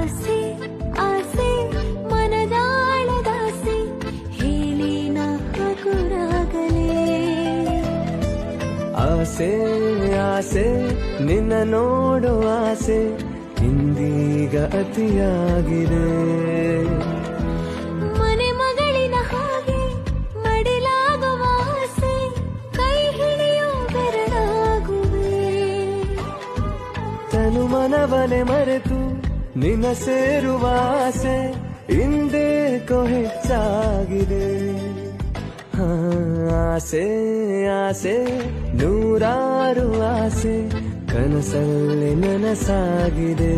ಆಸೆ ಆಸೆ ಮನದಾಳದಾಸೆ ಹೇಳಿ ನಾ ಹಗುರಾಗಲೇ ಆಸೆ ಆಸೆ ನಿನ್ನ ನೋಡೋ ಆಸೆ ಇಂದೀಗ ಅತಿಯಾಗಿದೆ ಮನೆ ಮಗಳಿನ ಹಾಗೆ ಮಡಿಲಾಗುವ ಆಸೆ ಕೈ ಹಿಡಿಯೋ ಬೆರಳಾಗುವೆ ತನು ಮನವನೆ ಮರೆತು ನಿನ್ನ ಸೇರುವ ಆಸೆ ಇಂದೇಕೋ ಹೆಚ್ಚಾಗಿದೆ ಆಸೆ ಆಸೆ ನೂರಾರು ಆಸೆ ಕನಸಲ್ಲಿ ನನಸಾಗಿದೆ